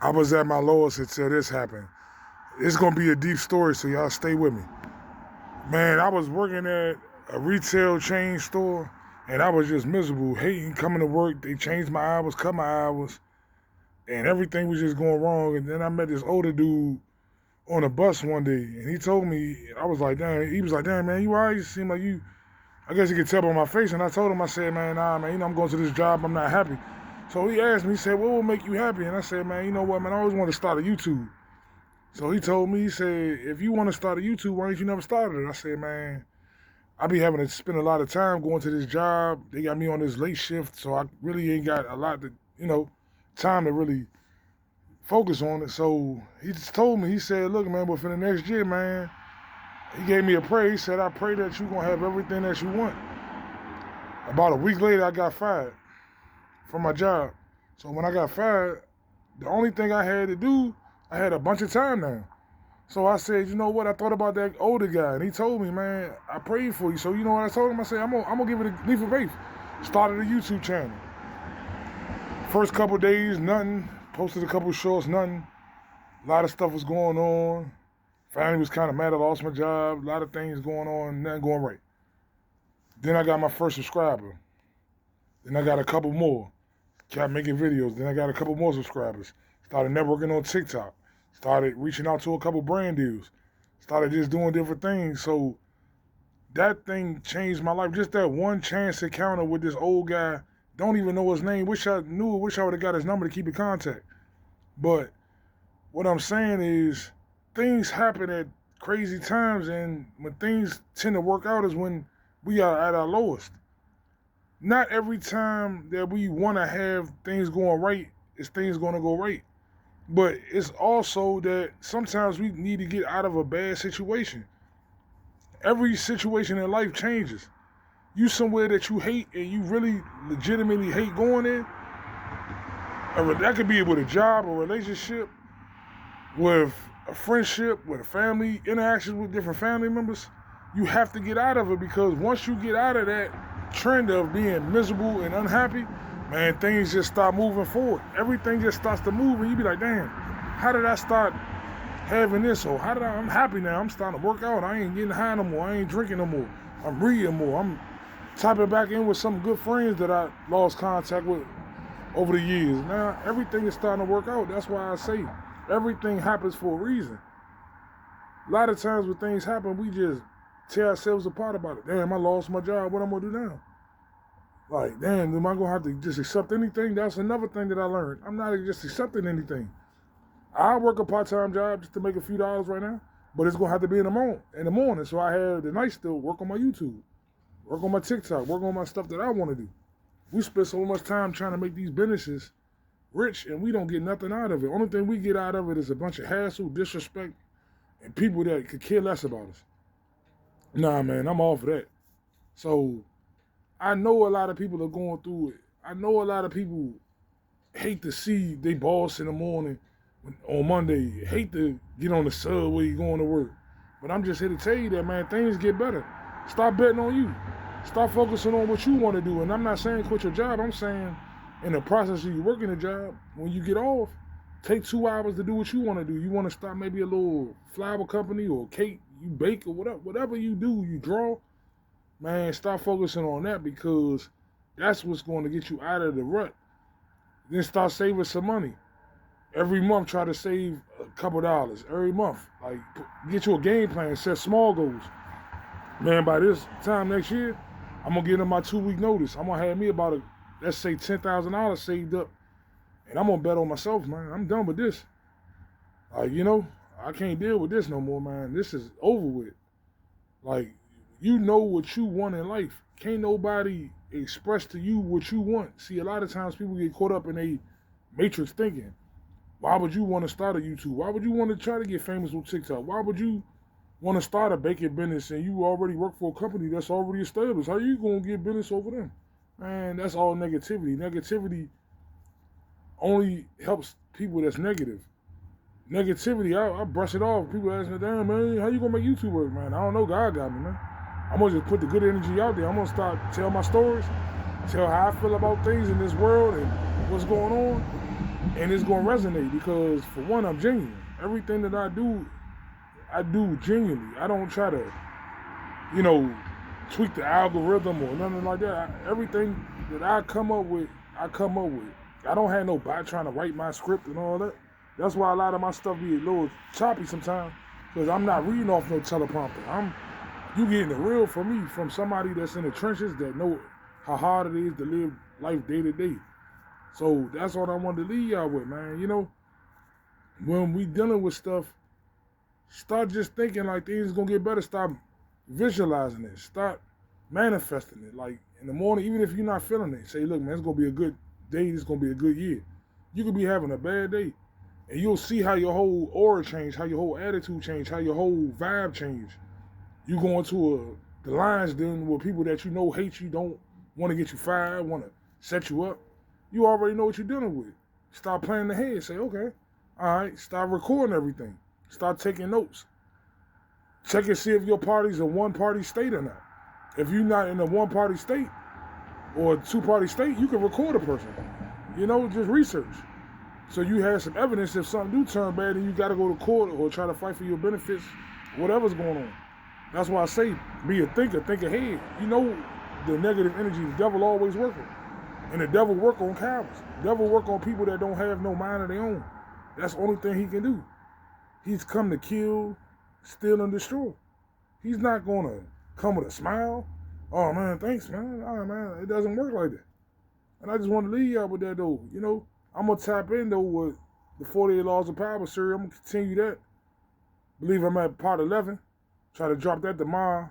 I was at my lowest until this happened. It's gonna be a deep story, so y'all stay with me. Man, I was working at a retail chain store, and I was just miserable, hating coming to work. They changed my hours, cut my hours, and everything was just going wrong. And then I met this older dude on a bus one day, and he told me, I was like, damn, he was like, damn, man, you all right? You seem like you, I guess you could tell by my face. And I told him, I said, man, nah, man, I'm going to this job, I'm not happy. So he asked me, he said, what will make you happy? And I said, man, you know what, man, I always wanted to start a YouTube. So he told me, he said, if you want to start a YouTube, why ain't you never started it? I said, man, I be having to spend a lot of time going to this job. They got me on this late shift, so I really ain't got a lot to, time to really focus on it. So he just told me, he said, look, man, but for the next year, man, he gave me a prayer. He said, I pray that you're going to have everything that you want. About a week later, I got fired from my job. So when I got fired, the only thing I had to do, I had a bunch of time now. So I said, you know what, I thought about that older guy, and he told me, man, I prayed for you. So you know what I told him? I said, I'm gonna give it a leap of faith. Started a YouTube channel. First couple days, nothing. Posted a couple shorts, nothing. A lot of stuff was going on. Family was kind of mad I lost my job. A lot of things going on, nothing going right. Then I got my first subscriber. Then I got a couple more. Kept making videos. Then I got a couple more subscribers. Started networking on TikTok. Started reaching out to a couple brand deals. Started just doing different things. So that thing changed my life. Just that one chance encounter with this old guy. Don't even know his name. Wish I knew it. Wish I would have got his number to keep in contact. But what I'm saying is things happen at crazy times, and when things tend to work out is when we are at our lowest. Not every time that we want to have things going right is things going to go right. But it's also that sometimes we need to get out of a bad situation. Every situation in life changes. You somewhere that you hate and you really legitimately hate going in, that could be with a job, a relationship, with a friendship, with a family, interactions with different family members. You have to get out of it, because once you get out of that trend of being miserable and unhappy, man, things just start moving forward. Everything just starts to move, and you be like, damn, how did I start having this? Or I'm happy now. I'm starting to work out. I ain't getting high no more. I ain't drinking no more. I'm reading more. I'm tapping back in with some good friends that I lost contact with over the years. Now, everything is starting to work out. That's why I say everything happens for a reason. A lot of times when things happen, we just tear ourselves apart about it. Damn, I lost my job. What I'm going to do now? Like, damn, am I going to have to just accept anything? That's another thing that I learned. I'm not just accepting anything. I work a part-time job just to make a few dollars right now, but it's going to have to be in the morning. So I have the night still work on my YouTube, work on my TikTok, work on my stuff that I want to do. We spend so much time trying to make these businesses rich, and we don't get nothing out of it. Only thing we get out of it is a bunch of hassle, disrespect, and people that could care less about us. Nah, man, I'm all for that. So I know a lot of people are going through it. I know a lot of people hate to see they boss in the morning on Monday, hate to get on the subway going to work. But I'm just here to tell you that, man, things get better. Stop betting on you. Stop focusing on what you want to do. And I'm not saying quit your job. I'm saying in the process of you working a job, when you get off, take 2 hours to do what you want to do. You want to start maybe a little flower company or cake, you bake or whatever you do, you draw. Man, stop focusing on that, because that's what's going to get you out of the rut. Then start saving some money. Every month, try to save a couple dollars. Every month. Like, get you a game plan, set small goals. Man, by this time next year, I'm going to give them my 2-week notice. I'm going to have me about, let's say, $10,000 saved up. And I'm going to bet on myself, man. I'm done with this. Like, I can't deal with this no more, man. This is over with. Like, you know what you want in life. Can't nobody express to you what you want. See, a lot of times people get caught up in a matrix thinking. Why would you want to start a YouTube? Why would you want to try to get famous on TikTok? Why would you want to start a baking business and you already work for a company that's already established? How you going to get business over them? Man, that's all negativity. Negativity only helps people that's negative. Negativity, I brush it off. People ask me, damn, man, how you going to make YouTube work, man? I don't know. God got me, man. I'm going to just put the good energy out there. I'm going to start tell my stories, tell how I feel about things in this world and what's going on. And it's gonna resonate because for one, I'm genuine. Everything that I do genuinely. I don't try to, you know, tweak the algorithm or nothing like that. Everything that I come up with, I come up with. I don't have no bot trying to write my script and all that. That's why a lot of my stuff be a little choppy sometimes, because I'm not reading off no teleprompter. You getting the real from me, from somebody that's in the trenches that know how hard it is to live life day to day. So that's what I wanted to leave y'all with, man. You know, when we dealing with stuff, start just thinking like things gonna get better. Stop visualizing it. Start manifesting it. Like in the morning, even if you're not feeling it, say, look, man, it's gonna be a good day. It's gonna be a good year. You could be having a bad day, and you'll see how your whole aura change, how your whole attitude change, how your whole vibe change. You go into the lines then with people that you know hate you, don't want to get you fired, want to set you up. You already know what you're dealing with. Start planning ahead. Say, okay, all right, start recording everything. Start taking notes. Check and see if your party's a one-party state or not. If you're not in a one-party state or a two-party state, you can record a person. You know, just research. So you have some evidence if something do turn bad and you got to go to court or try to fight for your benefits, whatever's going on. That's why I say, be a thinker, think ahead. You know the negative energy, the devil always working. And the devil work on cowards. The devil work on people that don't have no mind of their own. That's the only thing he can do. He's come to kill, steal, and destroy. He's not going to come with a smile. Oh, man, thanks, man. All right, man, it doesn't work like that. And I just want to leave y'all with that, though. You know, I'm going to tap in, though, with the 48 Laws of Power series. I'm going to continue that. Believe I'm at part 11. Try to drop that tomorrow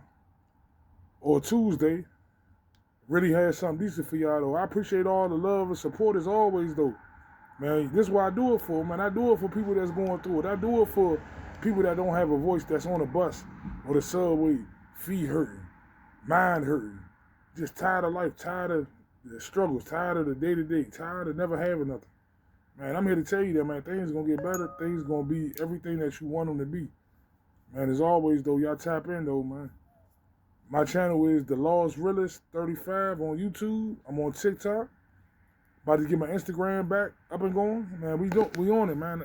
or Tuesday. Really had something decent for y'all, though. I appreciate all the love and support as always, though. Man, this is what I do it for, man. I do it for people that's going through it. I do it for people that don't have a voice, that's on the bus or the subway, feet hurting, mind hurting, just tired of life, tired of the struggles, tired of the day-to-day, tired of never having nothing. Man, I'm here to tell you that, man, things going to get better. Things going to be everything that you want them to be. Man, as always, though, y'all tap in, though, man. My channel is The Lost Realist 35 on YouTube. I'm on TikTok. About to get my Instagram back up and going. Man, we on it, man.